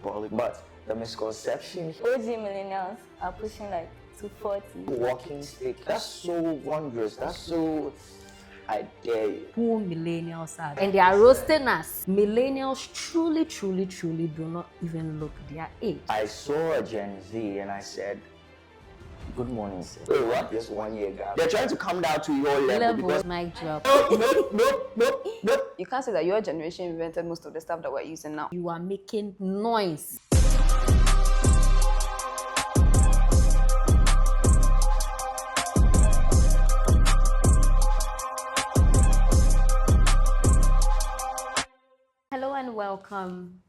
diabolic, but the misconception. OG millennials are pushing like to 40. Walking stick. That's so wondrous. That's so. I dare you. Who millennials are, and they are roasting us. Millennials truly do not even look their age. I saw a Gen Z and I said, good morning, sir. Wait, what? Just 1 year gap. They're trying to come down to your level because... Mic drop. Nope. You can't say that your generation invented most of the stuff that we're using now. You are making noise. Hello and welcome.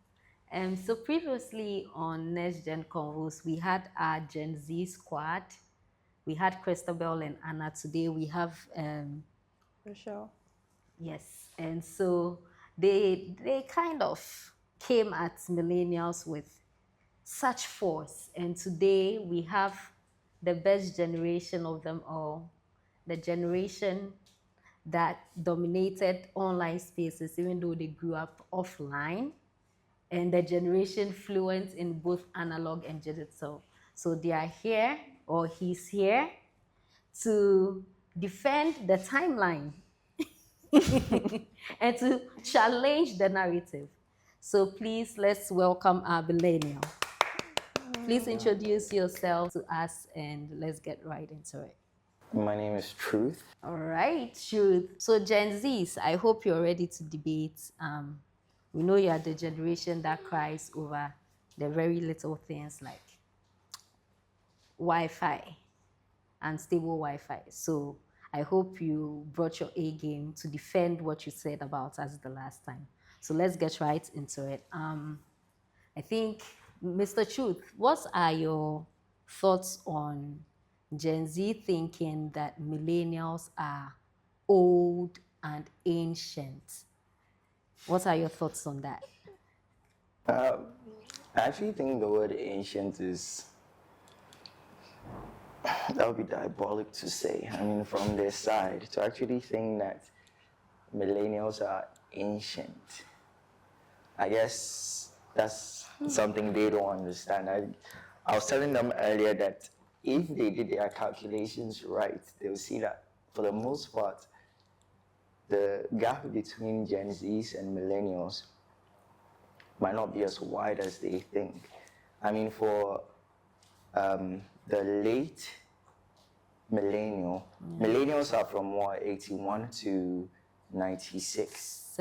So previously on NextGen Convos, we had our Gen Z squad. We had Christabel and Anna. Today we have Rochelle. Yes, and so they kind of came at millennials with such force. And today we have the best generation of them all, the generation that dominated online spaces even though they grew up offline, and the generation fluent in both analog and digital. So they are here, or he's here, to defend the timeline and to challenge the narrative. So please, let's welcome our millennial. Please introduce yourself to us and let's get right into it. My name is Truth. All right, Truth. So Gen Zs, I hope you're ready to debate. We know you are the generation that cries over the very little things like Wi-Fi and stable Wi-Fi. So I hope you brought your A game to defend what you said about us the last time. So let's get right into it. I think, Mr. Truth, what are your thoughts on Gen Z thinking that millennials are old and ancient? What are your thoughts on that? I actually think the word ancient is... that would be diabolic to say. I mean, from their side, to actually think that millennials are ancient. I guess that's something they don't understand. I was telling them earlier that if they did their calculations right, they'll see that for the most part, the gap between Gen Zs and millennials might not be as wide as they think. I mean, for the late millennials are from what, 81 to 96?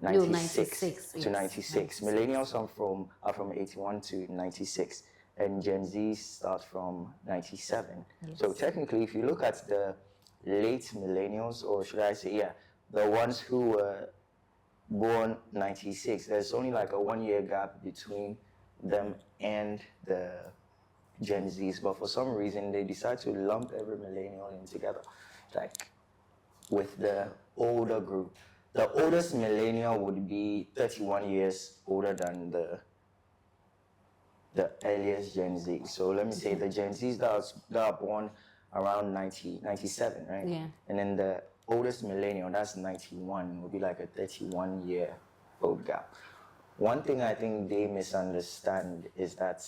96 to 96. Millennials are from 81 to 96, and Gen Z start from 97. Yes. So technically, if you look at the late millennials, or should I say, the ones who were born 96, there's only like a 1 year gap between them and the Gen Zs, but for some reason they decide to lump every millennial in together, like with the older group. The oldest millennial would be 31 years older than the earliest Gen Z. So let me say the Gen Zs that are born around 97, right? Yeah. And then the oldest millennial, that's 91, would be like a 31-year-old gap. One thing I think they misunderstand is that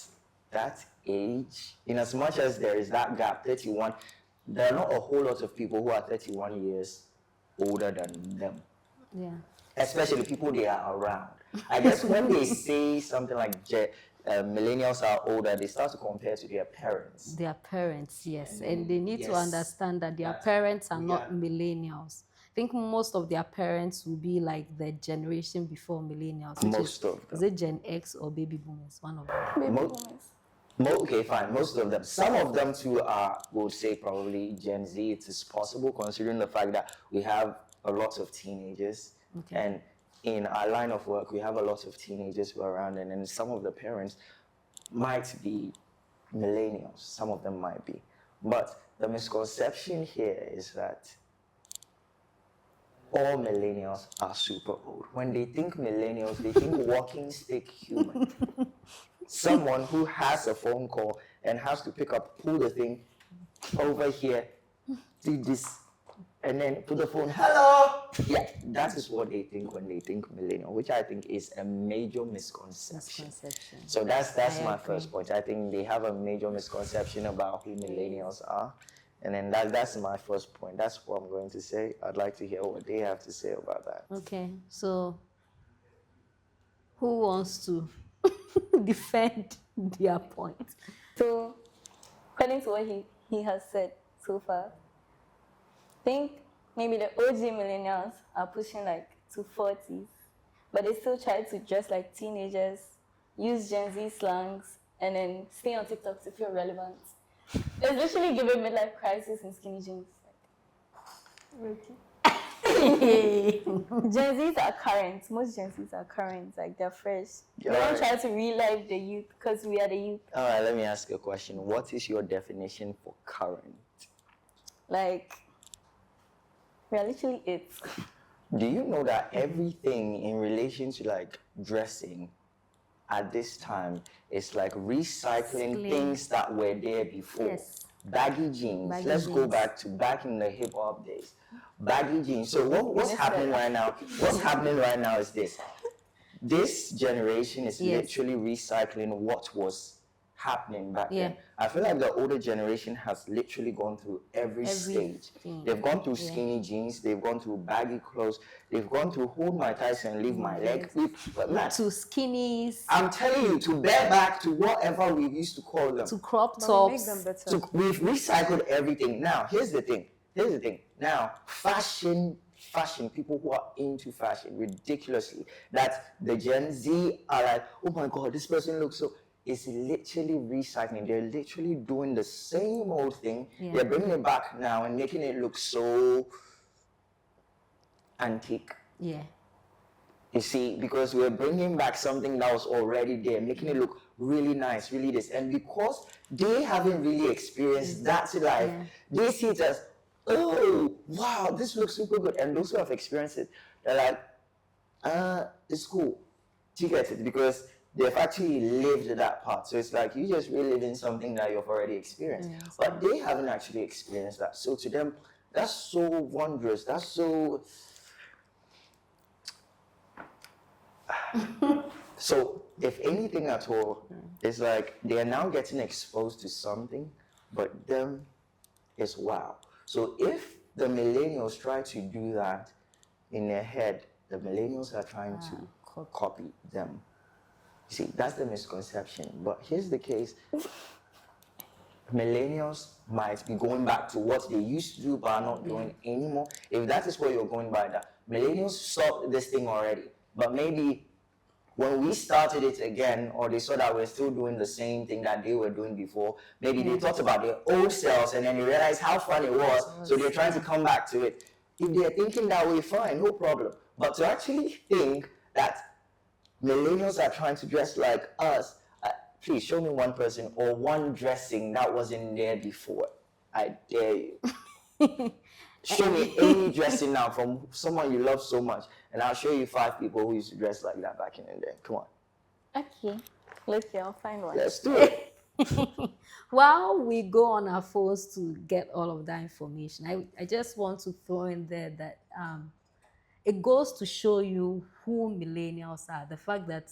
age, in as much as there is that gap, 31, there are not a whole lot of people who are 31 years older than them. Yeah. Especially people they are around. I guess when they say something like millennials are older, they start to compare to their parents. Their parents, yes. And they need to understand that their parents are not millennials. I think most of their parents will be like the generation before millennials. Most of them. Is it Gen X or baby boomers? One of them. Baby boomers. Okay, fine. Most of them. Some of them too are, would say, probably Gen Z. It is possible considering the fact that we have a lot of teenagers. Okay. And in our line of work, we have a lot of teenagers who are around, and then some of the parents might be millennials. Some of them might be. But the misconception here is that all millennials are super old. When they think millennials, they think walking stick human. Someone who has a phone call and has to pull the thing over here, do this, and then put the phone, hello. Yeah, that is what they think when they think millennial, which I think is a major misconception. So that's my first point. I think they have a major misconception about who millennials are. And then that's my first point. That's what I'm going to say. I'd like to hear what they have to say about that. Okay, so who wants to defend their point? So, according to what he has said so far, I think maybe the OG millennials are pushing like to 40s, but they still try to dress like teenagers, use Gen Z slangs, and then stay on TikTok to feel relevant. It's literally giving midlife crisis in skinny jeans. Gen Zs are current. Most Gen Zs are current. Like they're fresh. They don't try to relive the youth because we are the youth. All right, let me ask you a question. What is your definition for current? Like, we are literally it. Do you know that everything in relation to like dressing at this time is like recycling things that were there before? Yes. Baggy jeans. Let's go back in the hip hop days. Baggy jeans. So what's happening right now? What's happening right now is this. This generation is literally recycling what was happening back then. I feel like the older generation has literally gone through every stage. They've gone through skinny jeans, they've gone through baggy clothes, they've gone through hold my thighs and leave my leg. To skinnies. I'm telling you, to bareback, to whatever we used to call them. To crop tops. We've recycled everything. Now, here's the thing. Now, fashion, people who are into fashion, ridiculously, that the Gen Z are like, oh my God, this person looks so... It's literally recycling. They're literally doing the same old thing. They're bringing it back now and making it look so antique. Yeah. You see, because we're bringing back something that was already there, making it look really nice, really this. And because they haven't really experienced that life, they see it as, oh, wow, this looks super good. And those who have experienced it, they're like, it's cool. Do you get it? Because they've actually lived that part. So it's like you just reliving something that you've already experienced. But they haven't actually experienced that. So to them, that's so wondrous. That's so... So if anything at all, it's like they are now getting exposed to something, but them is wow. So if the millennials try to do that in their head, the millennials are trying to copy them. See, that's the misconception. But here's the case. Millennials might be going back to what they used to do but are not doing anymore. If that is what you're going by, that millennials stopped this thing already. But maybe when we started it again, or they saw that we're still doing the same thing that they were doing before, maybe they thought about their old selves and then they realized how fun it was, so they're trying to come back to it. If they're thinking that way, fine, no problem. But to actually think that millennials are trying to dress like us, please show me one person or one dressing that wasn't there before. I dare you. Show me any dressing now from someone you love so much, and I'll show you 5 people who used to dress like that back in the day. Come on. Okay. Let's see, I'll find one. Let's do it. While we go on our phones to get all of that information, I just want to throw in there that it goes to show you who millennials are. The fact that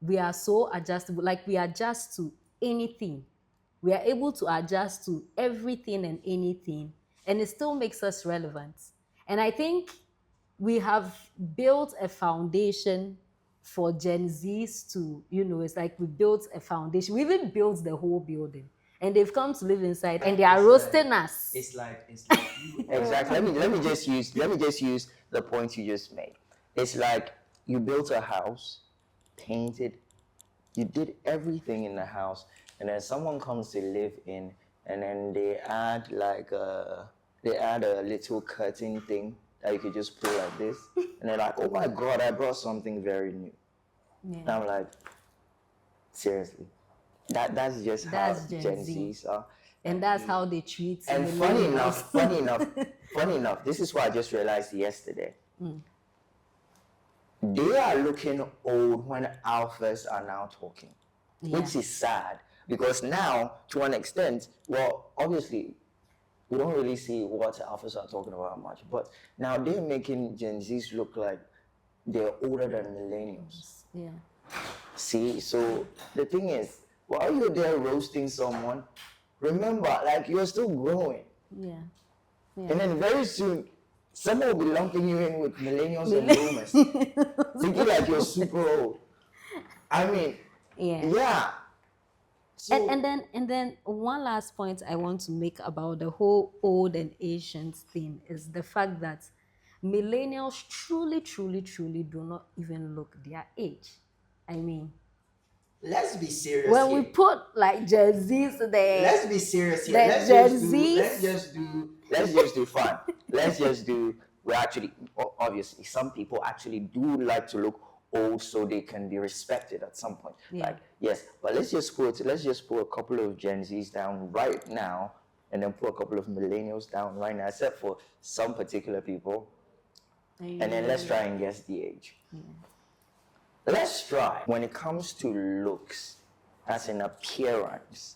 we are so adjustable, like we adjust to anything. We are able to adjust to everything and anything, and it still makes us relevant. And I think we have built a foundation for Gen Zs to, it's like we built a foundation. We even built the whole building. And they've come to live inside, and they are roasting us. It's like exactly. Let me just use the point you just made. It's like you built a house, painted, you did everything in the house, and then someone comes to live in, and then they add a little curtain thing that you could just pull like this, and they're like, oh my God, I brought something very new. And I'm like, seriously. That's just how Gen Zs are. And that's how they treat. And funny enough, this is what I just realized yesterday. They are looking old when alphas are now talking, which is sad, because now, to an extent, well, obviously, we don't really see what alphas are talking about much. But now they're making Gen Zs look like they're older than millennials. Yeah. See, so the thing is, while you're there roasting someone, remember, like, you're still growing. Yeah. And then very soon, someone will be lumping you in with millennials and boomers, thinking like you're super old. I mean, yeah. So, And then one last point I want to make about the whole old and ancient thing is the fact that millennials truly do not even look their age. I mean, let's be serious when here. we put like Gen Zs there, Let's be serious here. Let's just do fun. Let's just do. We actually, obviously, some people actually do like to look old so they can be respected at some point. Yeah. Like, yes, but let's just put a couple of Gen Zs down right now, and then put a couple of millennials down right now, except for some particular people, and then let's try and guess the age. Yeah. Let's try. When it comes to looks, as in appearance,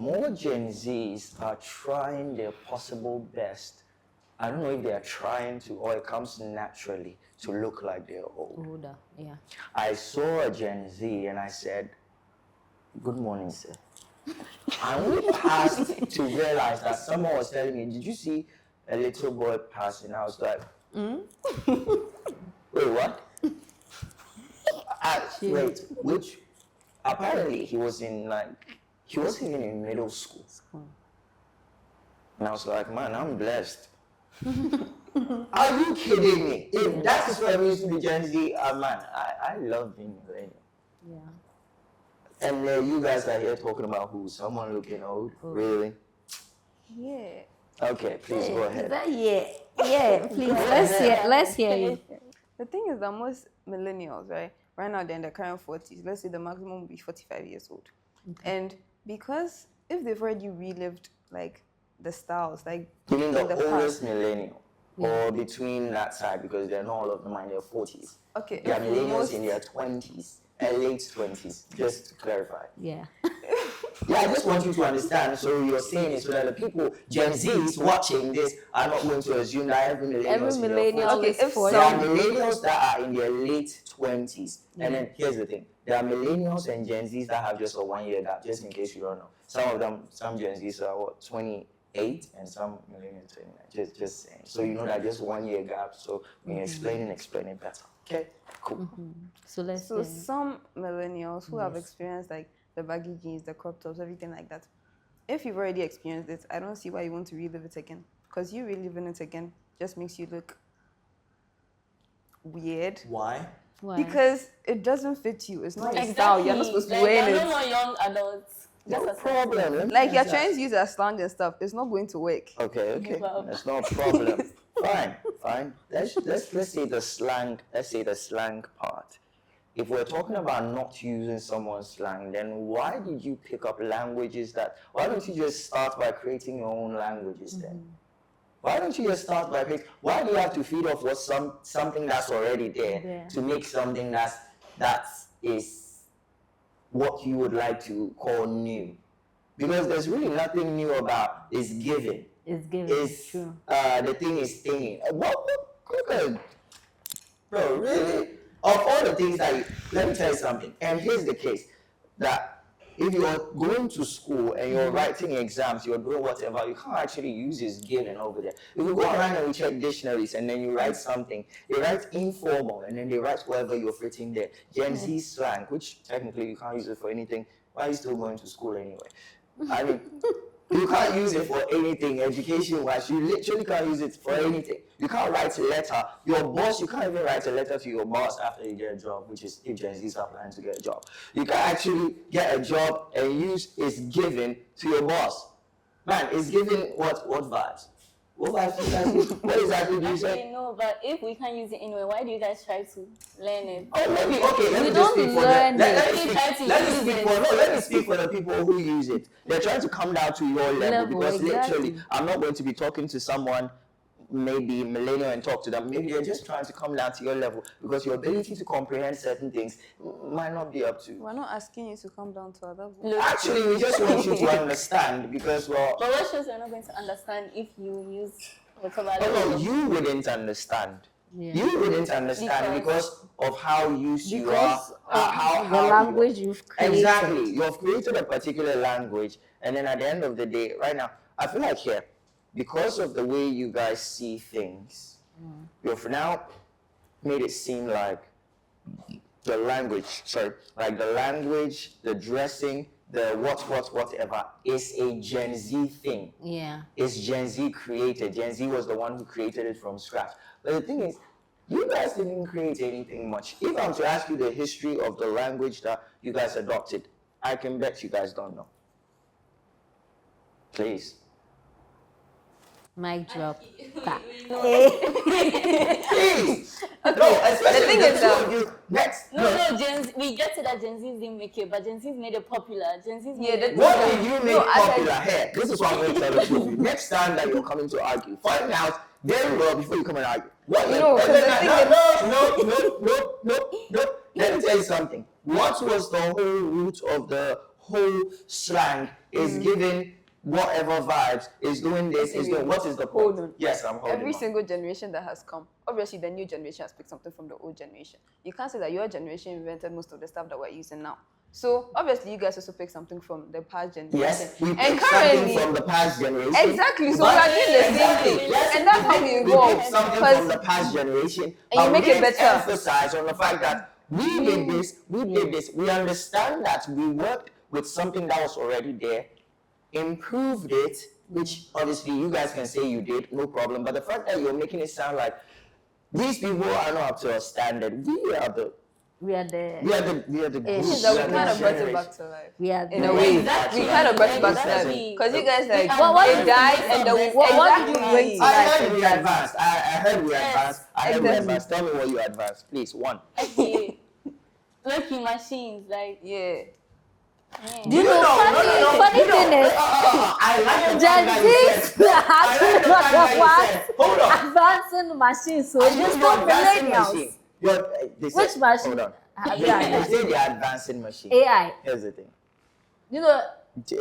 more Gen Zs are trying their possible best. I don't know if they are trying to, or it comes naturally to look like they're old. Older, yeah. I saw a Gen Z and I said, "Good morning, sir." I only passed to realize that someone was telling me, "Did you see a little boy passing?" I was like, "Wait, what?" Wait, which? Apparently he wasn't even in middle school. And I was like, man, I'm blessed. Are you kidding me? If that is what it means to be Gen Z, man, I love being millennial. Yeah. And you guys are here talking about who? Someone looking old? Really? Yeah. Okay, please go ahead. Yeah, please. Let's hear you. The thing is that most millennials, right now they're in their current 40s. Let's say the maximum will be 45 years old. Okay. And because if they've already relived like the styles, like you mean the past, oldest millennial? Or between that side, because they're not all of them in their 40s. Okay. They are millennials in their 20s and late 20s, just to clarify. Yeah. Yeah, I just want you to understand. So you're saying it so that the people, Gen Zs watching this, are not going to assume that every millennial is is 40. There are millennials that are in their late 20s. And then here's the thing. There are millennials and Gen Zs that have just a 1 year gap, just in case you don't know. Some Gen Zs are 28 and some millennials 29. Just saying. So you know that just 1 year gap. So when you're explain it better. Okay? Cool. So some millennials who have experienced like the baggy jeans, the crop tops, everything like that. If you've already experienced it, I don't see why you want to relive it again. Because you reliving it again just makes you look weird. Why? Because it doesn't fit you. It's not your style. You're not supposed to be wearing it. No more young adults. No problem. Like you're trying to use a slang and stuff. It's not going to work. Okay. That's no problem. Fine. Let's say the slang. Let's say the slang part. If we're talking about not using someone's slang, then why did you pick up languages why don't you just start by creating your own languages then? Why don't you just start by why do you have to feed off something that's already there to make something that is what you would like to call new? Because there's really nothing new about it's given. It's given. It's true. The thing is staying. What? Bro, really? Of all the things let me tell you something. And here's the case, that if you're going to school and you're writing exams, you're doing whatever, you can't actually use this given over there. If you go around and you check dictionaries and then you write something, they write informal and then they write whatever you're fitting there. Gen Z slang, which technically you can't use it for anything. Why are you still going to school anyway? I mean, you can't use it for anything education-wise. You literally can't use it for anything. You can't write a letter. Your boss, you can't even write a letter to your boss after you get a job, which is if Gen Zs are planning to get a job. You can't actually get a job and use it's given to your boss. Man, it's given what vibes? What vibes? What exactly do you say? No, but if we can't use it anyway, why do you guys try to learn it? Oh, maybe, okay, let me just speak for them. Let me speak for the people who use it. They're trying to come down to your level because literally, I'm not going to be talking to someone maybe millennial and talk to them. Maybe they're just trying to come down to your level because your ability to comprehend certain things might not be up to. We're not asking you to come down to our level. Actually, we just want you to understand because, well... But what shows you're not going to understand if you use whatever... No, you wouldn't understand. Yeah. You wouldn't understand because of how used you are. How the language you've created. Exactly. You've created a particular language, and then at the end of the day, right now, I feel like here, because of the way you guys see things, you've now made it seem like the language, the dressing, the whatever, is a Gen Z thing. Yeah. It's Gen Z created. Gen Z was the one who created it from scratch. But the thing is, you guys didn't create anything much. If I'm to ask you the history of the language that you guys adopted, I can bet you guys don't know. Please. Mic drop. Please. No, especially the thing is that No, Gen Z, we get to that Gen Z's didn't make it, but Gen Z's made it popular. Gen Z's made it. What did you make popular here? This is what I'm going to tell the truth. Next time that you're coming to argue, find out very well before you come and argue. What? No. Let me tell you something. What was the whole root of the whole slang is giving whatever vibes, is doing this, is doing, what is the point? Hold on. Yes, I'm holding Every on. single generation that has come, obviously the new generation has picked something from the old generation. You can't say that your generation invented most of the stuff that we're using now. So obviously you guys also pick something from the past generation. Yes, we and pick currently something from the past generation. Exactly. So we are doing the same thing, Yes, and that's how we evolve. We pick something from the past generation, and you make it better. Emphasize on the fact that we did this. We understand that we worked with something that was already there, improved it, which obviously you guys can say you did, no problem. But the fact that you're making it sound like these people are not up to our standard, we are the group. So we kind of brought it back to life. We are In a way, Exactly. we kind of brought it back to life. Exactly. Because you guys like, What it died and the what did you bring to I life? heard we advanced. I heard we advanced. I heard we Exactly. advanced. Tell me what you advanced, please. One. Okay. Working machines, like, yeah. Do you know, funny thing is, I like the Gen fact that you Z said. I like the fact that you said. Hold on. advancing machines, so Are you just the not advancing millennials. machine? They said- Which machine? Hold on. have They done? say they're advancing machine. AI. Here's the thing. You know,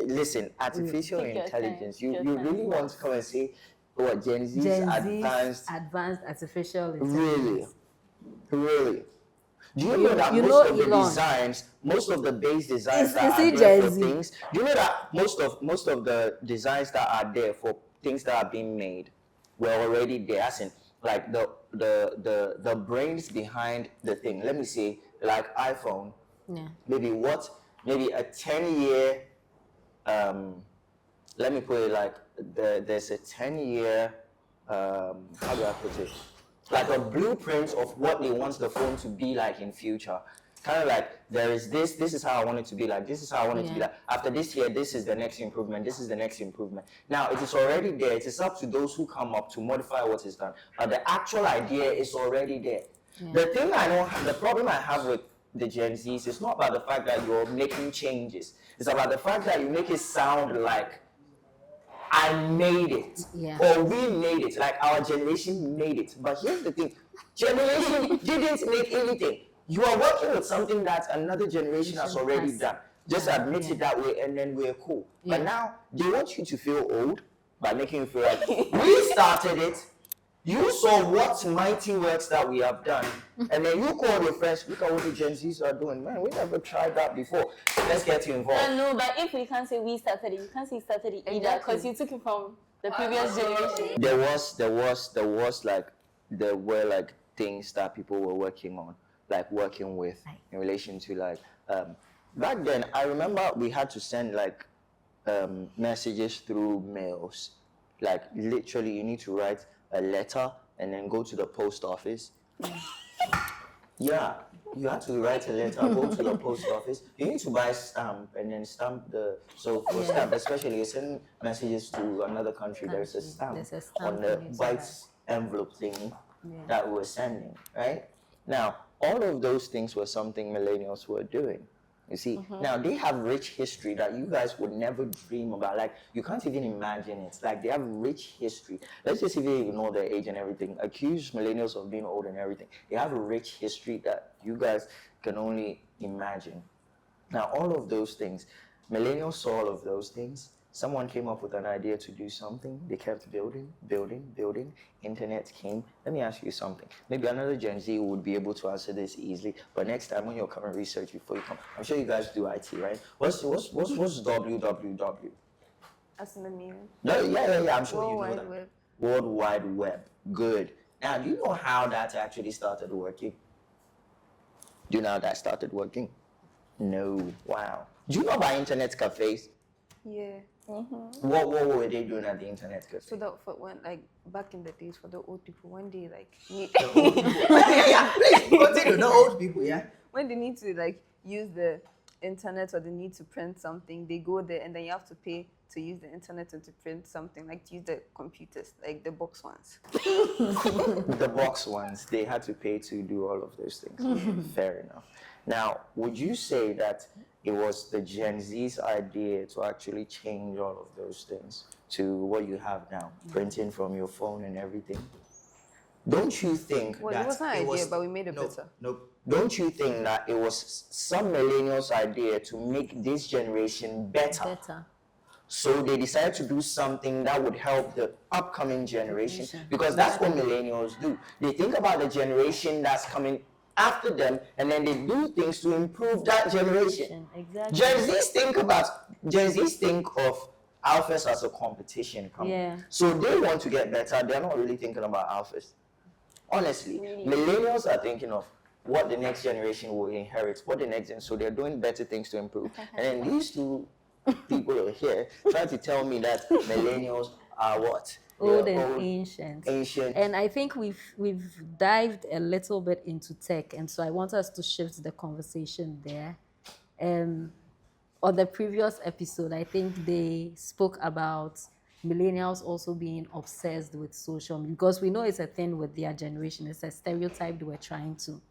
Listen, artificial Take your intelligence. time. You Take your really time. want to come and say what Gen Z's Gen advanced? Z's advanced artificial Really? intelligence. Really? Do you know that you most know of the Elon. designs, most of the base designs Is that he are there Gen for Z? things, do you know that most of the designs that are there for things that are being made were already there? As in, like the brains behind the thing. Let me say, like iPhone. Yeah. Maybe a 10-year. Let me put it like there's a 10-year. How do I put it? Like a blueprint of what they want the phone to be like in future. Kind of like there is this is how I want it to be like, this is how I want it to be like. After this year, this is the next improvement, this is the next improvement. Now, it is already there. It is up to those who come up to modify what is done. But the actual idea is already there. Yeah. The problem I have with the Gen Zs is not about the fact that you're making changes. It's about the fact that you make it sound like I made it, or we made it, like our generation made it. But here's the thing, generation didn't make anything. You are working with something that another generation has already done. Just admit it that way and then we're cool. But now, they want you to feel old by making you feel like, we started it, you saw what mighty works that we have done, and then you call your friends, look at what the Gen Zs are doing. Man, we never tried that before. Let's get you involved. No, but if we can't say we started it, you can't say started it either, because you took it from the previous generation. There were like things that people were working on, like working with in relation to like, back then, I remember we had to send like messages through mails. Like literally you need to write a letter and then go to the post office. Yeah, you have to write a letter, go to the post office. You need to buy a stamp and then stamp for stamp, especially you send messages to another country, there's a stamp on the white envelope thing that we're sending, right? Now, all of those things were something millennials were doing. You see, now they have rich history that you guys would never dream about. Like, you can't even imagine it. Like, they have rich history. Let's just even ignore their age and everything. Accuse millennials of being old and everything. They have a rich history that you guys can only imagine. Now, all of those things, millennials saw all of those things. Someone came up with an idea to do something. They kept building. Internet came. Let me ask you something. Maybe another Gen Z would be able to answer this easily. But next time when you're coming research before you come, I'm sure you guys do IT, right? What's www? As in the meaning. No, yeah. I'm sure World you know Wide that. Web. World Wide Web. Good. Now, do you know how that actually started working? Do you know how that started working? No. Wow. Do you know about internet cafes? Yeah. What were they doing at the internet cafe? So that for when, like, back in the days, for the old people, when they like need Please continue. The old people, yeah. when they need to like use the internet or they need to print something, they go there and then you have to pay to use the internet and to print something, like to use the computers, like the box ones. The box ones, they had to pay to do all of those things. Fair enough. Now, would you say that it was the Gen Z's idea to actually change all of those things to what you have now, printing from your phone and everything? Don't you think Well, that it wasn't an idea, but we made it better. No. Don't you think that it was some millennials' idea to make this generation better? So they decided to do something that would help the upcoming generation, because that's what millennials do. They think about the generation that's coming after them, and then they do things to improve that generation. Exactly. Gen Zs think of alphas as a competition. So they want to get better. They're not really thinking about alphas. Honestly, millennials are thinking of what the next generation will inherit, what the next generation. So they're doing better things to improve. And then these two people are here trying to tell me that millennials are what? Old and ancient. Ancient. And I think we've dived a little bit into tech, and so I want us to shift the conversation there. On the previous episode, I think they spoke about millennials also being obsessed with social media, because we know it's a thing with their generation. It's a stereotype they were trying to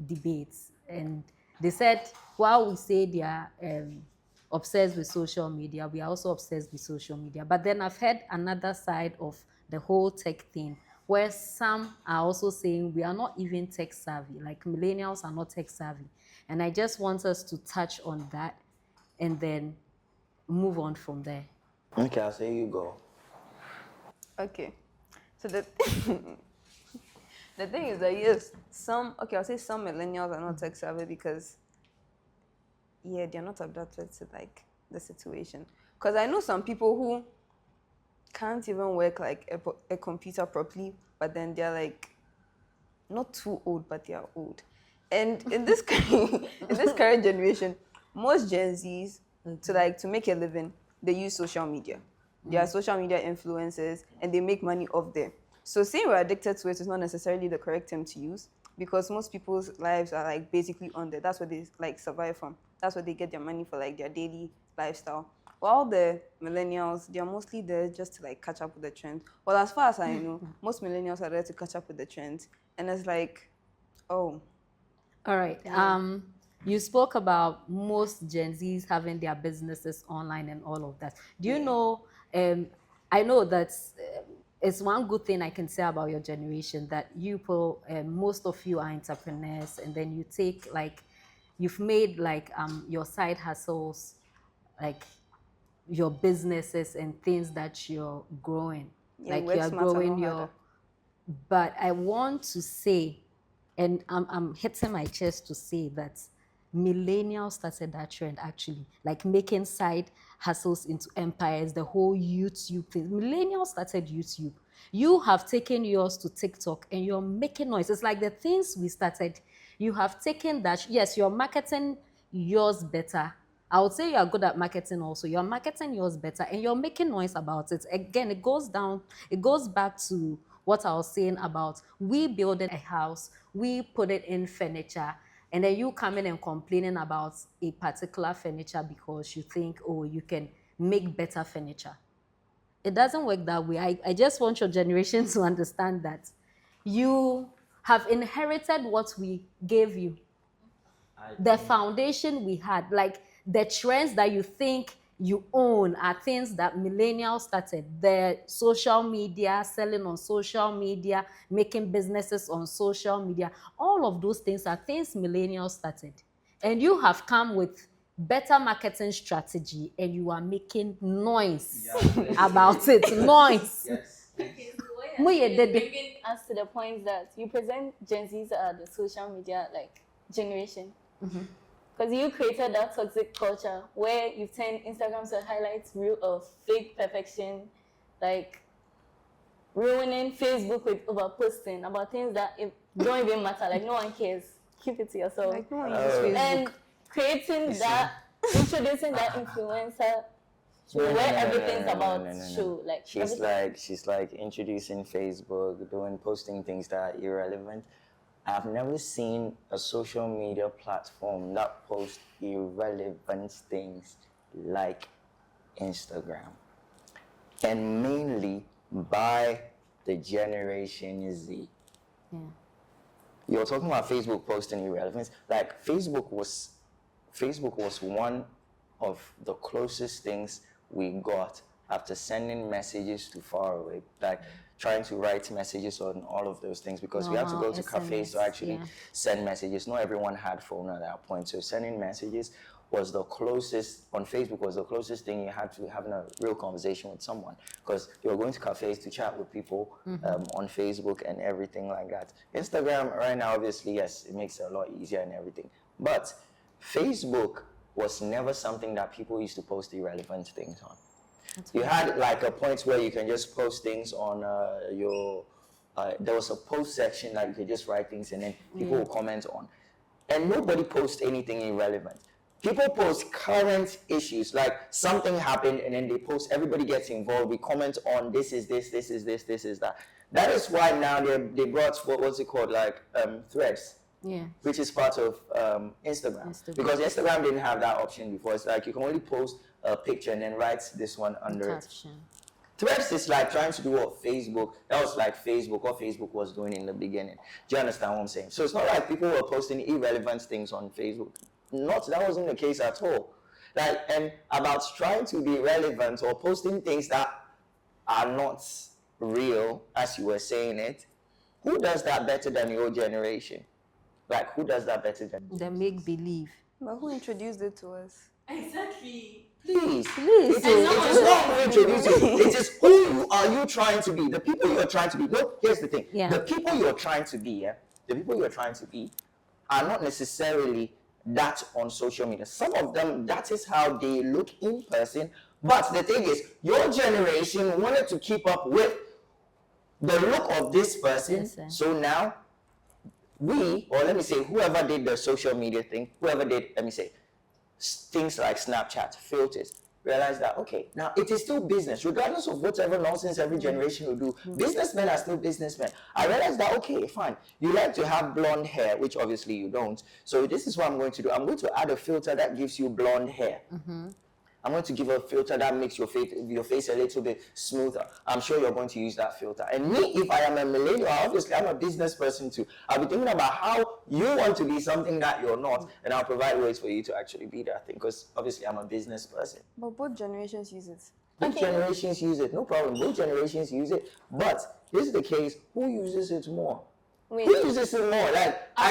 debate. And they said, while we say they are obsessed with social media, we are also obsessed with social media. But then I've heard another side of the whole tech thing, where some are also saying we are not even tech savvy, like millennials are not tech savvy. And I just want us to touch on that and then move on from there. Okay, I'll say you go. Okay. So the thing is that, yes, I'll say some millennials are not tech savvy because, yeah, they're not adapted to like the situation. Because I know some people who can't even work like a computer properly, but then they're like not too old, but they are old. And in this current generation, most Gen Zs to make a living, they use social media. They are social media influencers and they make money off there. So saying we're addicted to it is not necessarily the correct term to use, because most people's lives are like basically on there. That's what they like survive from. That's what they get their money for, like their daily lifestyle. While the millennials, they're mostly there just to like catch up with the trend. Well, as far as I know, most millennials are there to catch up with the trends. And it's like, oh. All right. You spoke about most Gen Zs having their businesses online and all of that. Do you know, I know that it's one good thing I can say about your generation, that most of you are entrepreneurs, and then you take like, you've made like your side hustles, like your businesses and things that you're growing. Yeah, like you're growing but I want to say, and I'm hitting my chest to say that millennials started that trend actually, like making side hustles into empires, the whole YouTube thing. Millennials started YouTube. You have taken yours to TikTok and you're making noise. It's like the things we started, you have taken that. Yes, you're marketing yours better. I would say you're good at marketing also. You're marketing yours better and you're making noise about it. Again, it goes back to what I was saying about we building a house, we put it in furniture, and then you come in and complaining about a particular furniture because you think, oh, you can make better furniture. It doesn't work that way. I just want your generation to understand that you have inherited what we gave you. the foundation we had, like the trends that you think you own are things that millennials started. The social media, selling on social media, making businesses on social media, all of those things are things millennials started. And you have come with better marketing strategy and you are making noise about it. Noise. Okay, so what you're bringing us to the point that you present Gen Zs as the social media like generation. Because you created that toxic culture where you turned Instagram to a highlight reel of fake perfection, like ruining Facebook with overposting about things that don't even matter, like no one cares. Keep it to yourself. Like no one uses Facebook. And creating that, introducing that influencer where everything's about show. Like she's like introducing Facebook, posting things that are irrelevant. I've never seen a social media platform that posts irrelevant things like Instagram. And mainly by the Generation Z. Yeah. You're talking about Facebook posting irrelevance. Like Facebook was one of the closest things we got after sending messages to far away, like trying to write messages on all of those things, because we had to go to cafes to actually send messages. Not everyone had phone at that point, so sending messages was the closest, on Facebook was the closest thing you had to having a real conversation with someone, because you were going to cafes to chat with people on Facebook and everything like that. Instagram right now, obviously, yes, it makes it a lot easier and everything, but Facebook was never something that people used to post irrelevant things on. You had like a point where you can just post things on there was a post section that you could just write things and then people will comment on. And nobody posts anything irrelevant. People post current issues, like something happened and then they post, everybody gets involved, we comment on this is this, this is this, this is that. That is why now they brought, what's it called, like Threads. Yeah. Which is part of Instagram. Because Instagram didn't have that option before. It's like you can only post a picture and then write this one under it. Threads is like trying to do what Facebook, that was like what Facebook was doing in the beginning. Do you understand what I'm saying? So it's not like people were posting irrelevant things on Facebook. That wasn't the case at all. Like, and about trying to be relevant or posting things that are not real, as you were saying it, who does that better than your generation? Like, who does that better than the make believe? But who introduced it to us? Exactly. Please. It is not who introduced you. It is who are you trying to be? The people you are trying to be. Look, here's the thing. Yeah. The people you are trying to be, the people you are trying to be are not necessarily that on social media. Some of them, that is how they look in person. But the thing is, your generation wanted to keep up with the look of this person. Yes, so now, whoever did the social media thing, things like Snapchat, filters, realize that, okay, now it is still business, regardless of whatever nonsense every generation will do. Businessmen are still businessmen. I realized that, okay, fine, you like to have blonde hair, which obviously you don't. So this is what I'm going to do. I'm going to add a filter that gives you blonde hair. I'm going to give a filter that makes your face a little bit smoother. I'm sure you're going to use that filter. And me, if I am a millennial, obviously I'm a business person too. I'll be thinking about how you want to be something that you're not, and I'll provide ways for you to actually be that thing, because obviously I'm a business person. But both generations use it. Both generations use it, no problem. Both generations use it. But this is the case, who uses it more? Who uses it more? Like, I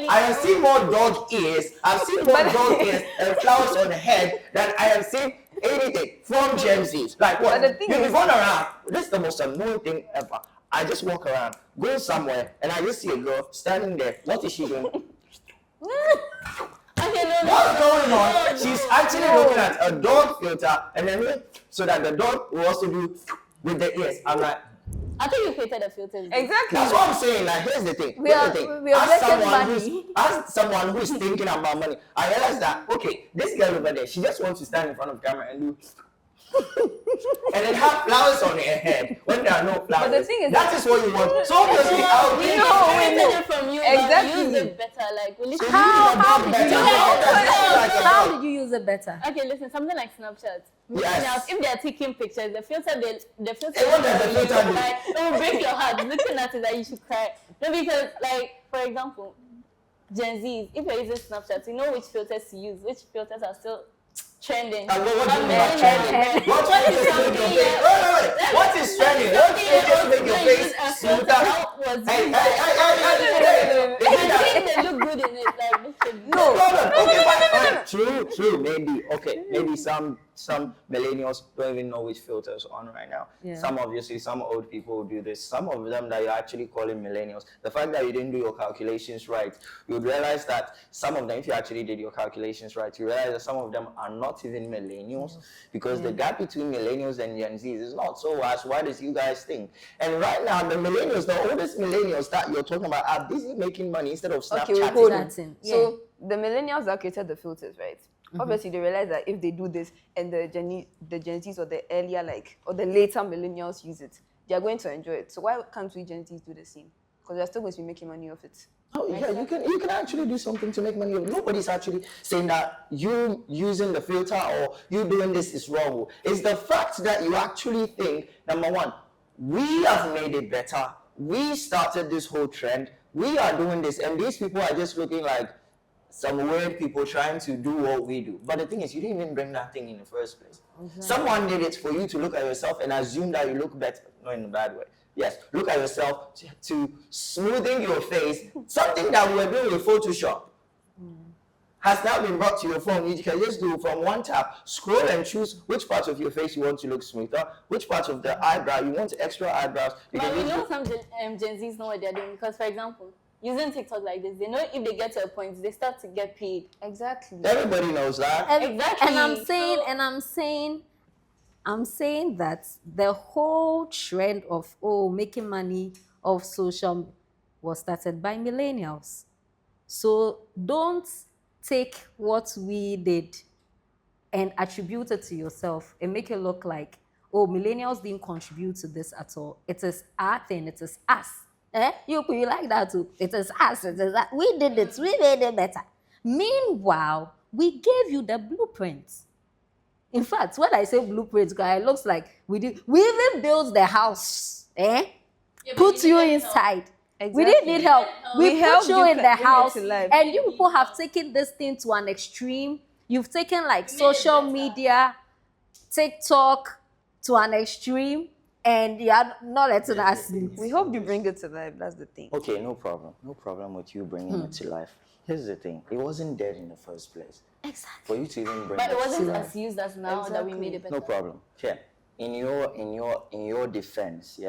have seen more dog ears. I've seen more dog ears and flowers on the head than I have seen anything from Gen Z. Like what? You've been going around. This is the most annoying thing ever. I just walk around, go somewhere, and I just see a girl standing there. What is she doing? What's going on? She's actually looking at a dog filter, and then so that the dog will also do with the ears. I'm like, I think you created a filter. Exactly. That's what I'm saying. Like, here's the thing. As someone who's thinking about money, I realized that, okay, this girl over there, she just wants to stand in front of the camera and do and then have flowers on her head when there are no flowers. But the thing is, that is what you want. So obviously, we know from you. Exactly. Use it better. Like, how did you use it better? Okay, listen. Something like Snapchat. Yes. Now, if they are taking pictures, the filter, it will break your heart. Looking at it, that you should cry. No, because, like, for example, Gen Zs, if you're using Snapchat, you know which filters to use, which filters are still trending. And what do you mean But by trending? What filters make your face? Wait. What is trending? What filters make your face smoother? Hey. I think they look good in it. Like, No problem. Okay, fine. True. Maybe some millennials don't even know which filters on right now. Yeah. Some old people do this. Some of them that you're actually calling millennials. The fact that you didn't do your calculations right, you realize that some of them, if you actually did your calculations right, you realize that some of them are not even millennials, because the gap between millennials and Gen Zs is not so as wide as you guys think. And right now, the oldest millennials that you're talking about are busy making money instead of Snapchatting. Okay, hold on. Yeah. So the millennials that created the filters, right? Obviously, they realize that if they do this and the Gen Zs or the earlier, or the later millennials use it, they are going to enjoy it. So why can't we Gen Zs do the same? Because they're still going to be making money off it. Oh yeah, you can actually do something to make money. Nobody's actually saying that you using the filter or you doing this is wrong. It's the fact that you actually think, number one, we have made it better. We started this whole trend. We are doing this, and these people are just looking like some weird people trying to do what we do. But the thing is, you didn't even bring that thing in the first place. Exactly. Someone did it for you to look at yourself and assume that you look better. Not in a bad way. Yes, look at yourself to smoothing your face. Something that we were doing with Photoshop has now been brought to your phone. You can just do from one tap, scroll and choose which part of your face you want to look smoother, which part of the eyebrow you want extra eyebrows. But you know some Gen Zs know what they're doing, because, for example, using TikTok like this, they know if they get to a point, they start to get paid. Exactly. Everybody knows that. Exactly. And I'm saying that the whole trend of making money off social was started by millennials. So don't take what we did and attribute it to yourself and make it look like, millennials didn't contribute to this at all. It is our thing. It is us. You like that too. It is us. It is us. We did it. We made it better. Meanwhile, we gave you the blueprint. In fact, when I say blueprint, it looks like we even built the house. Put you inside. Exactly. We didn't need help. We put you in the house, and you people have taken this thing to an extreme. You've taken social media, TikTok to an extreme, and you are not letting us sleep. We hope you bring it to life. That's the thing. Okay, no problem. No problem with you bringing it to life. Here's the thing. It wasn't dead in the first place. Exactly. For you to even bring But it wasn't to life. as used as now that we made it better. No problem. Yeah. In your defense,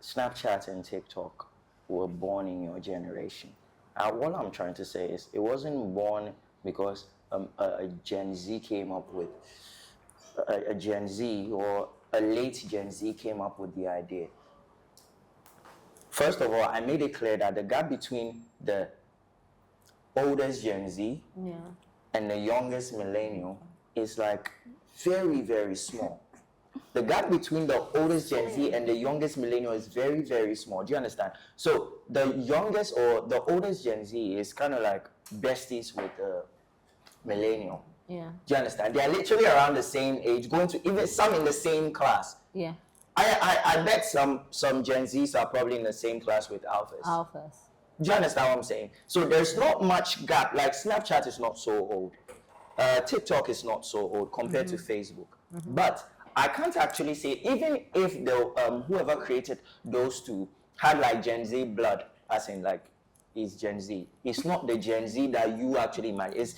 Snapchat and TikTok were born in your generation. What I'm trying to say is, it wasn't born because a Gen Z came up with a Gen Z or a late Gen Z came up with the idea. First of all, I made it clear that the gap between the oldest Gen Z and the youngest millennial is very, very small. The gap between the oldest Gen Z and the youngest millennial is very, very small. Do you understand? So the youngest or the oldest Gen Z is kind of like besties with the millennial. Yeah. Do you understand? They are literally around the same age, going to even some in the same class. Yeah. I bet some Gen Zs are probably in the same class with alphas. Do you understand what I'm saying? So there's not much gap. Like Snapchat is not so old. TikTok is not so old compared to Facebook. But I can't actually say, even if the whoever created those two had Gen Z blood, as in is Gen Z. It's not the Gen Z that you actually might. It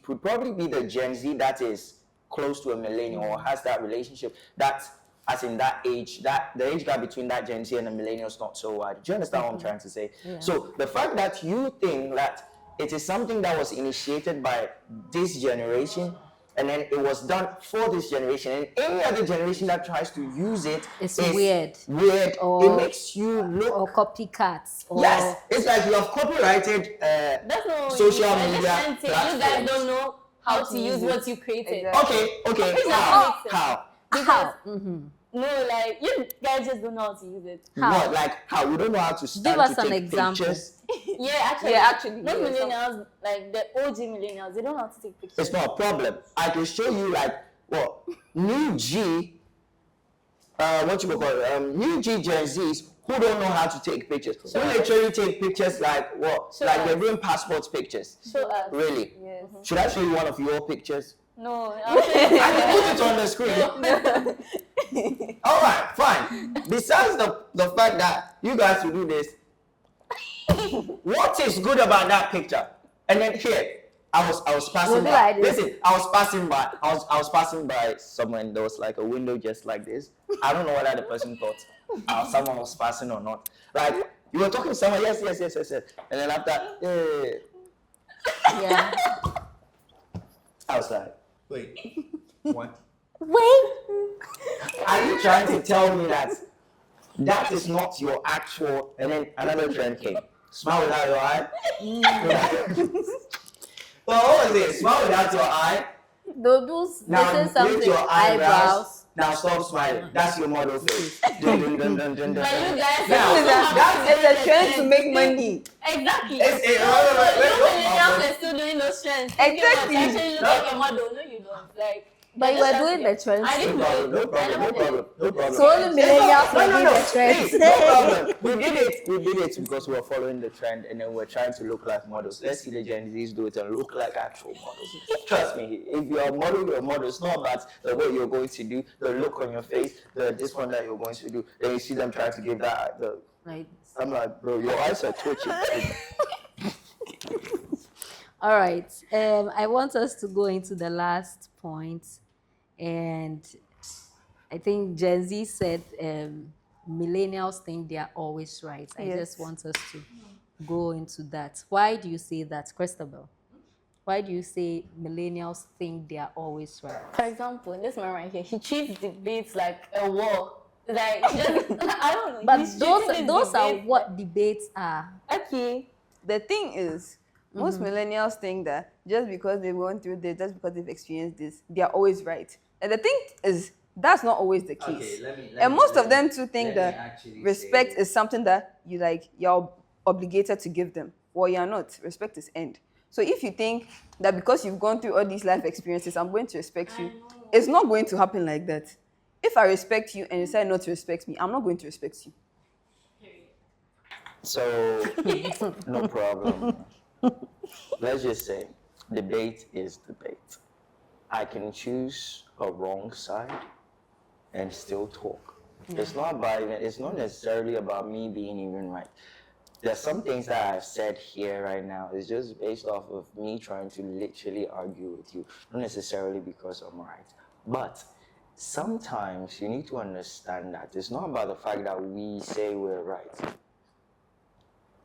would probably be the Gen Z that is close to a millennial or has that relationship. That, as in that age, that the age gap between that Gen Z and a millennial is not so wide. Do you understand what I'm trying to say? Yeah. So the fact that you think that it is something that was initiated by this generation, and then it was done for this generation, and any other generation that tries to use it is weird. Or it makes you look... Or copycats. Yes, it's like you have copyrighted social media platforms. You guys don't know how to use what you created. Exactly. Okay. How? Because, no, you guys just don't know how to use it. How? What? How? We don't know how to stand Give us to an take example. Pictures. Actually. Most millennials, the OG millennials, they don't know how to take pictures. It's not a problem. I can show you, New G, what you call it, new Gen Zs who don't know how to take pictures. Who literally take pictures like what? Like they're doing passport pictures. Show us. Really? Yes. Should I show you one of your pictures? No. I can put it on the screen. All right, fine. Besides the fact that you guys will do this, what is good about that picture? And then here, I was passing by. Like Listen, I was passing by somewhere and there was like a window just like this. I don't know whether the person thought someone was passing or not. Like you were talking to someone, yes. And then after, Yeah. I was like, Wait. What? Wait. are you trying to tell me that that is not your actual? And then another trend came. Smile without your eye. Well, what was it? Smile without your eye. They'll do Now say lift something. your eyebrows. Eyebrows. Now stop smiling. That's your model face. Dun, dun, dun, dun, dun, dun. But you guys It's a trend to make money. Exactly. Wait. Are still doing those trends. Exactly. Actually, look like a model. No, you don't. Like. But you are doing the trends. I didn't No do it. problem. So only millennials will do the trends. Please, no problem. We did it because we were following the trend and then we're trying to look like models. Let's see the Gen Zs do it and look like actual models. Trust me, if you're a model, you're a model. It's not about the way you're going to do, the look on your face, this one that you're going to do. Then you see them trying to give that. Right. I'm like, bro, your eyes are twitching. All right. I want us to go into the last point. And I think Gen Z said millennials think they are always right. I just want us to go into that. Why do you say that, Christabel? Why do you say millennials think they are always right? For example, this man right here, he treats debates like a war. Like, just, I don't know. But he's treating those are debates what debates are. Okay. The thing is, most millennials think that just because they've gone through this, just because they've experienced this, they are always right. And the thing is, that's not always the case. And most of them too think that respect is something that you're obligated to give them. Well, you're not. Respect is earned. So if you think that because you've gone through all these life experiences, I'm going to respect you, it's not going to happen like that. If I respect you and you decide not to respect me, I'm not going to respect you. So, no problem. Let's just say, debate is debate. I can choose a wrong side and still talk. It's not necessarily about me being even right. There's some things that I've said here right now is just based off of me trying to literally argue with you, not necessarily because I'm right. But sometimes you need to understand that it's not about the fact that we say we're right.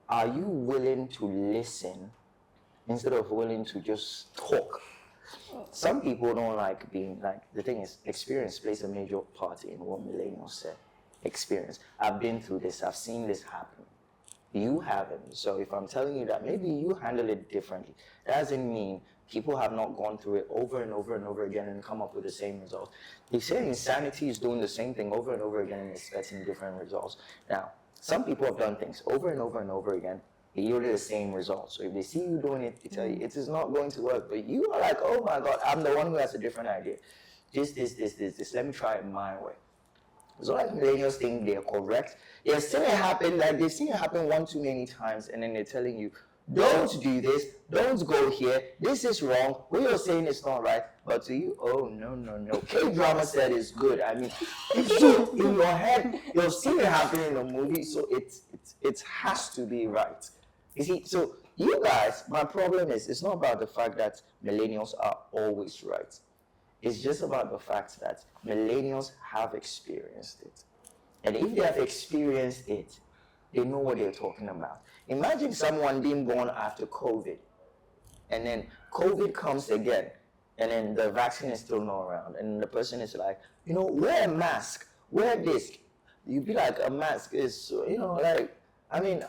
Are you willing to listen instead of willing to just talk? Some people don't like being like, the thing is, experience plays a major part in what millennials said. Experience. I've been through this, I've seen this happen. You haven't. So if I'm telling you that maybe you handle it differently, that doesn't mean people have not gone through it over and over and over again and come up with the same results. They say insanity is doing the same thing over and over again and expecting different results. Now, some people have done things over and over and over again. They yielded the same results. So if they see you doing it, they tell you it is not going to work. But you are like, oh my God, I'm the one who has a different idea. This. Let me try it my way. So like millennials think they're correct. They've seen it happen, like they've seen it happen one too many times, and then they're telling you, don't do this, don't go here, this is wrong, what you're saying is not right. But to you, oh no. K-drama said it's good. I mean, so in your head, you've seen it happen in a movie, so it has to be right. You see, so you guys, my problem is, it's not about the fact that millennials are always right. It's just about the fact that millennials have experienced it. And if they have experienced it, they know what they're talking about. Imagine someone being born after COVID, and then COVID comes again, and then the vaccine is still not around, and the person is like, wear a mask, wear this. You'd be like, a mask is, like, I mean,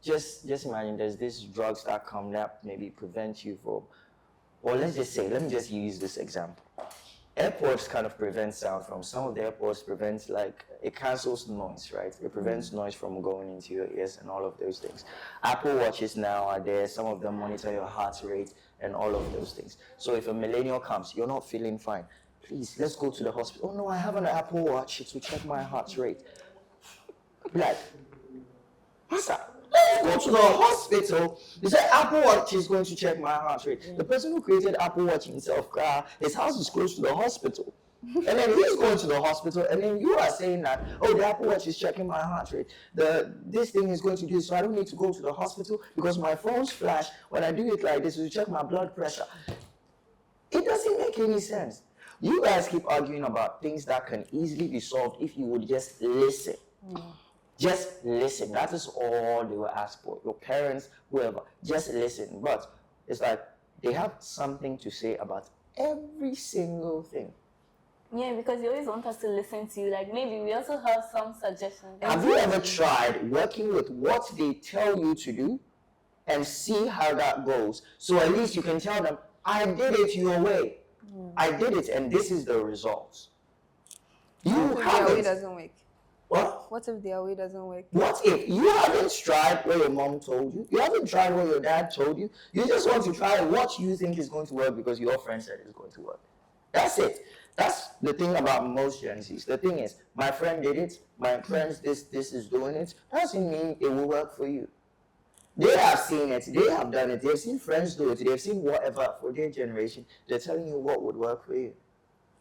just imagine there's these drugs that come that maybe prevent you from, or let me just use this example. Airports kind of prevent sound from, some of the airports prevents, like, it cancels noise, right? It prevents noise from going into your ears and all of those things. Apple Watches now are there, some of them monitor your heart rate and all of those things. So if a millennial comes, you're not feeling fine. please, let's go to the hospital. Oh no, I have an Apple Watch to check my heart rate. Like, what's that? Let's go to the hospital. They said Apple Watch is going to check my heart rate. The person who created Apple Watch himself, his house is close to the hospital. And then he's going to the hospital, and then you are saying that, oh, the Apple Watch is checking my heart rate. This thing is going to do this, so I don't need to go to the hospital because my phone's flash. When I do it like this, to check my blood pressure. It doesn't make any sense. You guys keep arguing about things that can easily be solved if you would just listen. Just listen. That is all they will ask for. Your parents, whoever, just listen. But it's like they have something to say about every single thing. Yeah, because you always want us to listen to you. Like, maybe we also have some suggestions. Have you ever tried working with what they tell you to do and see how that goes? So at least you can tell them, I did it your way. I did it, and this is the results. You Their way haven't. doesn't work. What? What if their way doesn't work? What if you haven't tried what your mom told you? You haven't tried what your dad told you. You just want to try what you think is going to work because your friend said it's going to work. That's it. That's the thing about most Gen Zs. The thing is, my friend did it. My friends, this is doing it. Doesn't mean it will work for you. They have seen it. They have done it. They've seen friends do it. They've seen whatever for their generation. They're telling you what would work for you.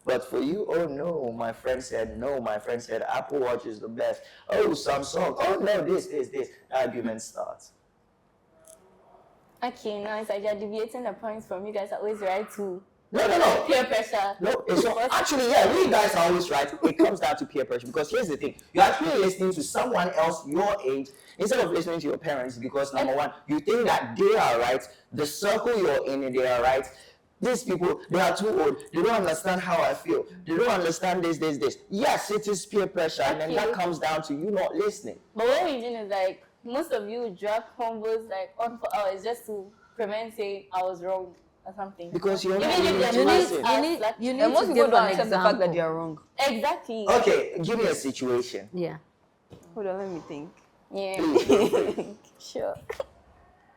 But for you, oh no, my friend said no. My friend said Apple Watch is the best. Oh, Samsung. Oh no, this. Argument starts. Okay, now it's like you're deviating the points from you guys are always right to No. peer pressure. No, it's not. Actually, yeah, you guys are always right. It comes down to peer pressure because here's the thing. You're actually listening to someone else your age instead of listening to your parents because, number one, you think that they are right. The circle you're in, they are right. These people, they are too old. They don't understand how I feel. They don't understand this. Yes, it is peer pressure, and then that comes down to you not listening. But what we're doing is like, most of you drop combos like on for hours just to prevent saying I was wrong or something. Because you're Even not if willing they're to not listen. You need And most to people give don't an accept the fact that example. they are wrong. Exactly. Okay, give me a situation. Yeah. Hold on, let me think. Yeah. Sure.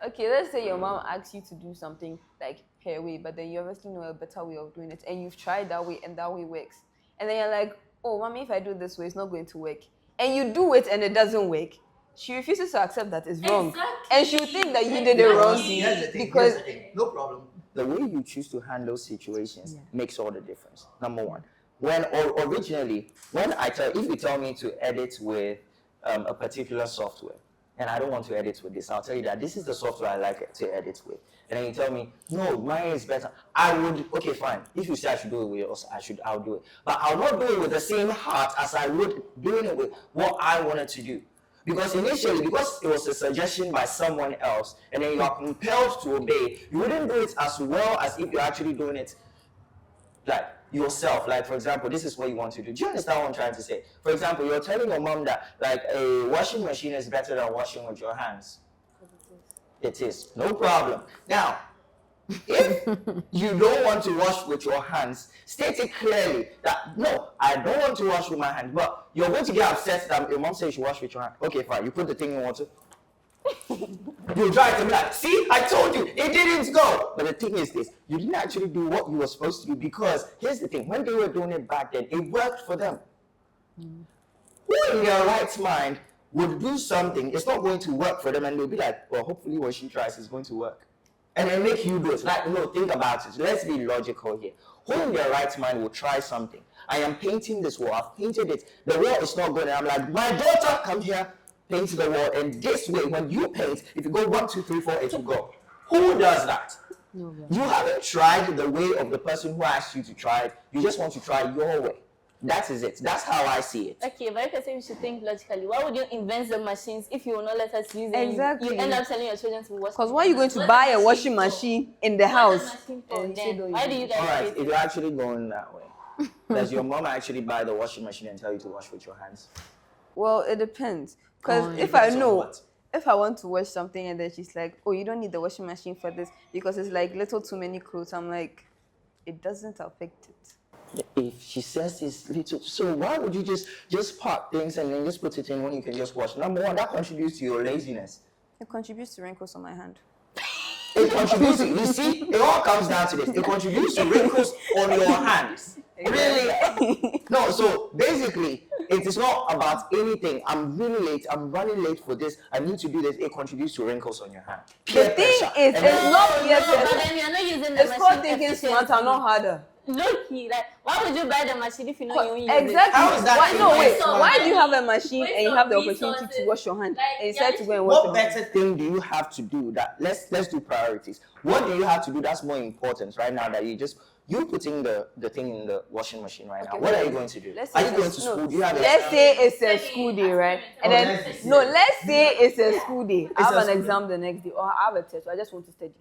Okay, let's say your mom asks you to do something like her way, but then you obviously know a better way of doing it, and you've tried that way, and that way works. And then you're like, oh, mommy, if I do this way, it's not going to work. And you do it, and it doesn't work. She refuses to accept that it's wrong. Exactly. And she'll think that you did it wrong. Because No problem. The way you choose to handle situations makes all the difference. Number one, if you tell me to edit with a particular software, and I don't want to edit with this, I'll tell you that this is the software I like to edit with. And then you tell me, no, mine is better. I would, okay, fine. If you say I should do it with yours, I'll do it. But I'll not do it with the same heart as I would doing it with what I wanted to do. Because initially, because it was a suggestion by someone else, and then you are compelled to obey, you wouldn't do it as well as if you're actually doing it like yourself. Like, for example, this is what you want to do. Do you understand what I'm trying to say? For example, you're telling your mom that like a washing machine is better than washing with your hands. It is. No problem. Now, if you don't want to wash with your hands, state it clearly that no, I don't want to wash with my hands, but you're going to get upset that your mom says you should wash with your hand. Okay, fine. You put the thing in water. You try to be like, see, I told you, it didn't go. But the thing is this, you didn't actually do what you were supposed to do because here's the thing, when they were doing it back then, it worked for them. Who in their right mind would do something, it's not going to work for them, and they'll be like, well, hopefully what she tries is going to work. And then make you do it. Like, no, think about it. Let's be logical here. Who in their right mind will try something? I am painting this wall. I've painted it. The wall is not good. And I'm like, my daughter, come here, paint the wall. And this way, when you paint, if you go 1, 2, 3, 4, it will go. Who does that? You haven't tried the way of the person who asked you to try it. You just want to try your way. That is it. That's how I see it. Okay, but if I say we should think logically, why would you invent the machines if you will not let us use them? Exactly. You end up telling your children to wash. because why are you going to buy a washing machine in the house? Why do you guys All right, hate if you're actually going that way, does your mom actually buy the washing machine and tell you to wash with your hands? Well, it depends. Because if Depends I on know, what? if I want to wash something and then she's like, oh, you don't need the washing machine for this because it's like little too many clothes, I'm like, it doesn't affect it. If she says it's little, so why would you just pack things and then just put it in when you can just wash? Number one, that contributes to your laziness. It contributes to wrinkles on my hand. It It contributes to, you see, it all comes down to this. It contributes to wrinkles on your hands. Really? No, so basically, it is not about anything. I'm really late. I'm running late for this. I need to do this. It contributes to wrinkles on your hand. The thing is, it's not peer But pressure. then you're not using the It's machine. called thinking smarter, not harder. Look-key, like, why would you buy the machine if you know you won't use Exactly. How is that Why, no, wait. smart? Why do you have a machine Waste and you of have the opportunity resources. to wash your hand Like, and decide to go and wash What your hand? better Thing do you have to do that? Let's do priorities. What do you have to do that's more important right now that you putting the thing in the washing machine right now? What are you going to do? Let's Are say you going it's- to no, school? Do you have Let's exam? say it's a school day, right? And then let's no, let's say it's a school day. I have a an school exam the next day, or I have a test. So I just want to study.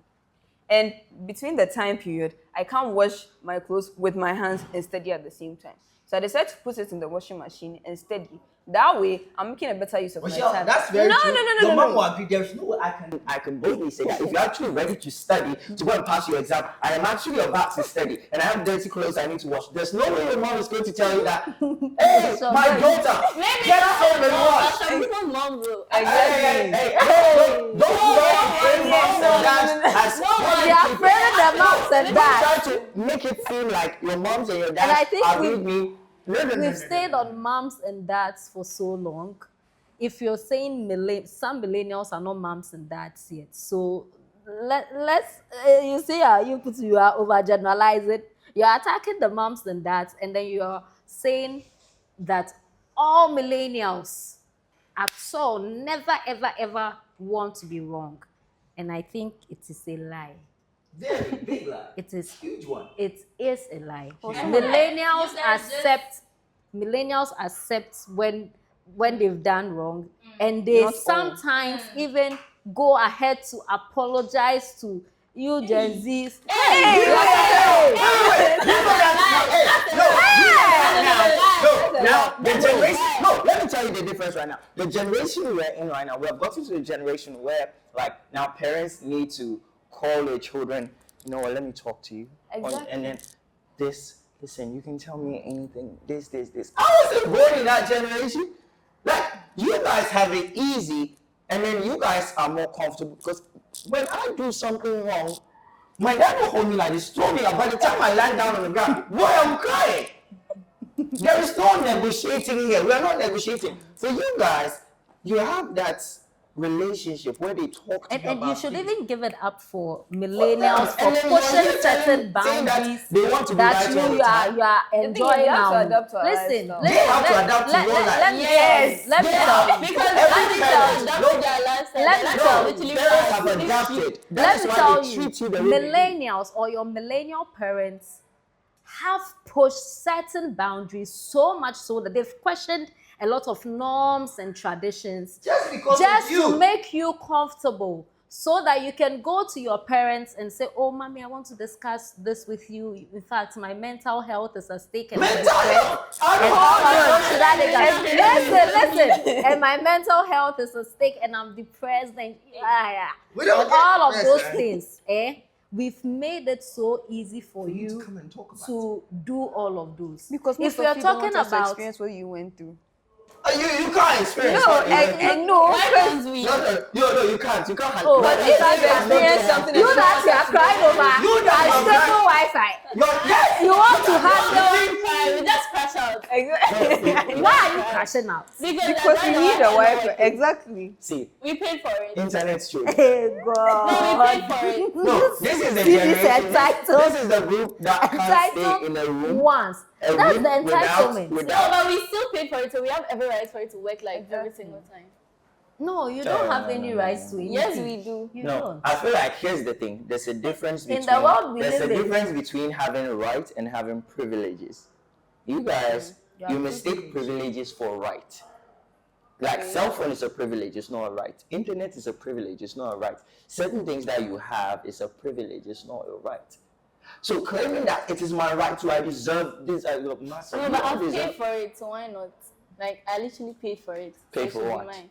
And between the time period, I can't wash my clothes with my hands and study at the same time. So I decided to put it in the washing machine and study. That way, I'm making a better use of my Michelle, time. that's very no, true. No, Your mom no. will agree. There's no way I can boldly say that if you're actually ready to study to go and pass your exam, I am actually about to study and I have dirty clothes I need to wash. There's no way your mom is going to tell you that, hey, So my daughter, Maybe get out home and wash. some people moms will. Hey, Exactly. don't afraid moms and dads as They are afraid of their moms and dads. try to make it seem like your moms and your dads And I think are we- with me. No. We've stayed on moms and dads for so long. If you're saying some millennials are not moms and dads yet, so let's you see you are overgeneralizing. You are attacking the moms and dads, and then you are saying that all millennials at all never ever want to be wrong, and I think it is a lie. very big lie. It is Huge one. it is a lie. You guys Millennials accept when they've done wrong, and they Not all. sometimes even go ahead to apologize to you Gen Zs. Now, the generation, no, let me tell you the difference right now. The generation we're in right now, we have gotten to the generation where, like, now parents need to call their children, you know what, let me talk to you. Exactly. And then listen, you can tell me anything, this. I wasn't born in that generation. Like, you guys have it easy, and then you guys are more comfortable, because when I do something wrong, my dad will hold me like this, throw me up. By the time I land down on the ground, boy, I'm crying. There is no negotiating here. We are not negotiating. For you guys, you have that relationship where they talk to you And you about should things. even give it up for millennials for And then you're pushing here certain saying that boundaries they want to be that right all the you are time. you are thing is, enjoying you have to now. adapt to our Listen, lifestyle. They have to adapt to your life. let me Yes, let me they tell have. you. Because Every every parent, child no, adopts their lifestyle. let me Their tell lifestyle you. literally Parents have fits you. adapted. That Let is me why tell they you, treat you the way they do. millennials or your millennial parents have pushed certain boundaries so much so that they've questioned a lot of norms and traditions Just because just of you. to make you comfortable, so that you can go to your parents and say, oh mommy, I want to discuss this with you. In fact, my mental health is at stake and I'm Mental depressed." health. I And don't all know. of those listen, and my mental health is at stake and I'm depressed and We don't and get all of depressed, those eh? things, we've made it so easy for You you to come and talk about to do all of those. Because if most we are of you don't talking want us to about experience what you went through. You can't experience No, what you went through. no. Why can't we? No, you can't. You can't. Oh, But but if if I you experience something you that you are crying over You that you are unstable Wi-Fi, yes. you want to handle. We just crash out. Exactly. Why are you crashing out? Because you need a Wi-Fi. Exactly. See, We paid for it. internet's true. Hey No, we God. paid for it. No, this is the See this generation. entitled- This is the group that can't stay in a room. Once. A That's room the entitlement. No, without but we still paid for it, so we have every right for it to work like every single time. No, you don't have any rights to anything. Yes, we do. You No, don't. I feel like here's the thing. There's a difference In between the world we there's a live in. difference between having a right and having privileges. You guys, You are you mistake privileges for right. Like cell phone is a privilege, it's not a right. Internet is a privilege, it's not a right. Certain things that you have is a privilege, it's not a right. So claiming that it is my right to, I deserve this, I love massive. No, You but don't I paid deserve- for it, so why not? Like, I literally paid for it. Paid It for should be what? mine.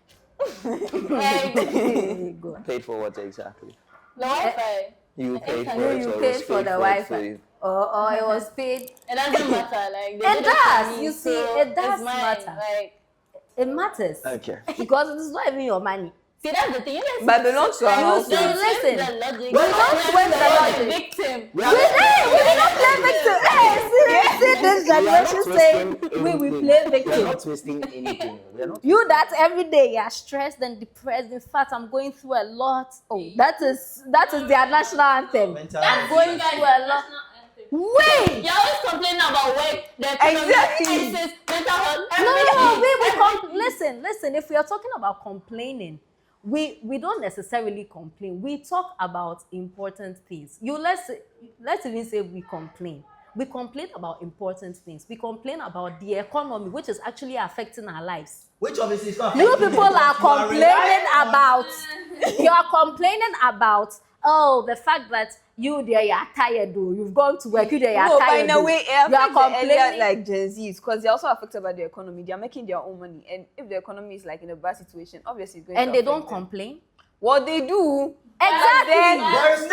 Like, Go on. Paid for what exactly? the Wi-Fi. You paid for No, it. you or it paid was for the for Wi-Fi. you? Or it was paid. It doesn't matter. Like, they It did for does. me, You see, so it does it's mine. matter. Like, It matters. Okay. Because it's not even your money. See, that's the thing. You guys But belongs to our house. see, listen, the logic. we don't twist the logic. Victim. We did not play victim. Hey, see this generation saying we play We are victim. not twisting anything. We are not. You that every day you're stressed and depressed. In fact, I'm going through a lot. Oh, that is their national anthem. I'm going through a lot. Wait! You're always complaining about work, the economy, Exactly. crisis, mental health, No, listen. If we are talking about complaining, we don't necessarily complain. We talk about important things. Let's even say we complain. We complain about important things. We complain about the economy, which is actually affecting our lives. Which obviously is not. You people are complaining about. You are complaining about. Oh, the fact that you there you are tired, though. You've gone to work. You there you are No, but tired. in a way, you are the earlier, complaining. like Gen Zs, because they're also affected by the economy. They are making their own money, and if the economy is like in a bad situation, obviously it's going And to they affect don't them. complain. What they do, Exactly. There's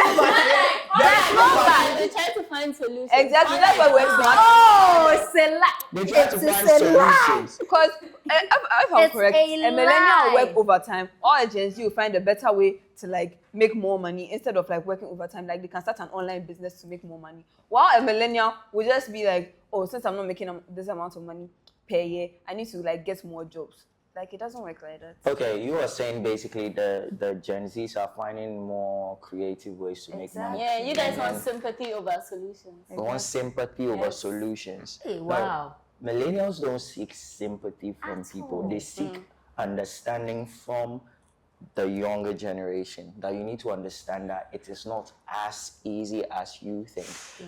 They try to find solutions. exactly. That's why we're smart. Oh, it's a lie. They try to It's find a lie. solutions. Because if I'm It's correct, a a millennial lie. will work overtime. Or a Gen Z will find a better way to like make more money instead of like working overtime. Like they can start an online business to make more money. While a millennial will just be like, oh, since I'm not making this amount of money per year, I need to like get more jobs. Like it doesn't work like that. Okay, you are saying basically the Gen Zs are finding more creative ways to make money. Yeah, you guys And want then sympathy over solutions. we want sympathy over Yes. solutions. Hey, No, wow. millennials don't seek sympathy from people. They seek understanding from the younger generation. That you need to understand that it is not as easy as you think.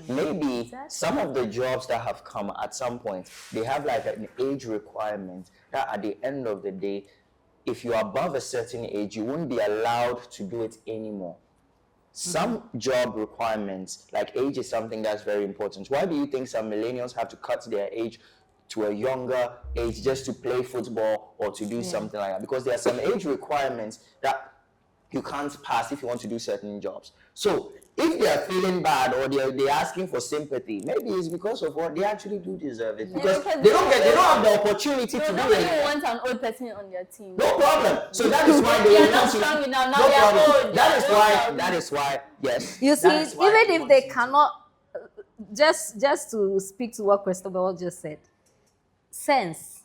Maybe some of the jobs that have come at some point, they have like an age requirement that at the end of the day, if you're above a certain age, you won't be allowed to do it anymore. Some job requirements, like age is something that's very important. Why do you think some millennials have to cut their age to a younger age just to play football or to do something like that? Because there are some age requirements that you can't pass if you want to do certain jobs. So if they are feeling bad or they're asking for sympathy, maybe it's because of what they actually do deserve it. Because because they don't have the opportunity to do Nobody it. wants an old person on their team. No problem. So that is why they You're will not want to. strong enough. Now No you're problem. old. That is why. Yes. You see, that is why even if want they to- cannot, just to speak to what Christopher just said, sense,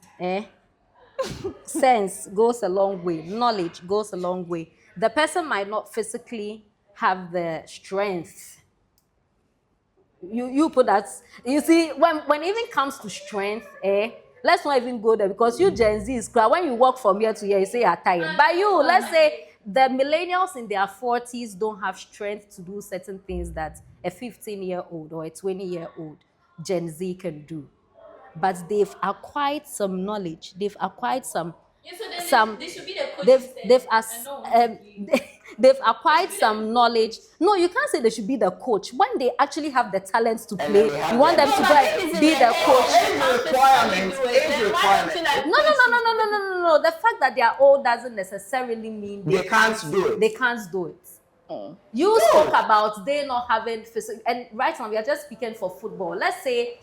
sense goes a long way. Knowledge goes a long way. The person might not physically have the strength. You put that. You see, when it even comes to strength, let's not even go there because you Gen Z is cry. When you walk from here to here, you say you're tired. But you, let's say the millennials in their 40s don't have strength to do certain things that a 15-year-old or a 20-year-old Gen Z can do. But they've acquired some knowledge. They've acquired some. They should be the coach. They've acquired some knowledge. No, you can't say they should be the coach. When they actually have the talents to play, then they have you want them to go and be the coach. Age requirement. No. The fact that they are old doesn't necessarily mean They can't do it. they can't do it. You spoke about they not having physical, and right now we are just speaking for football. Let's say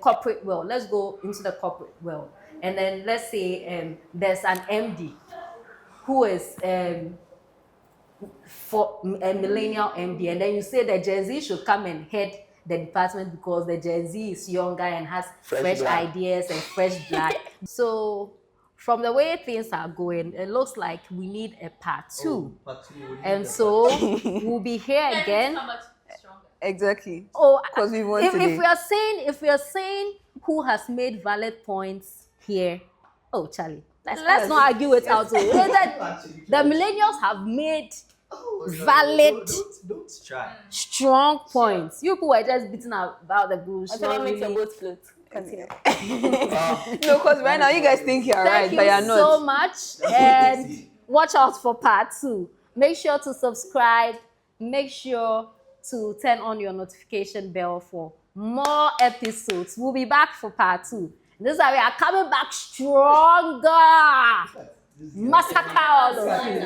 corporate world. Let's go into the corporate world, and then let's say there's an MD who is for a millennial MD, and then you say that Gen Z should come and head the department because the Gen Z is younger and has fresh blood. ideas and fresh blood. So from the way things are going, it looks like we need a part two. And so we'll be here again. Exactly. Oh, 'Cause we want if today. we are saying who has made valid points here, oh Charlie, let's not argue it out. The millennials have made valid, Don't try. strong points. You people were just beating about the bush. Whatever not makes your really. boat float. Continue. No, because right now you guys think you're right, Thank but you you're not. so much, and watch out for part two. Make sure to subscribe. Make sure to turn on your notification bell for more episodes. We'll be back for part two. This is how we are coming back stronger. Massacre all of you.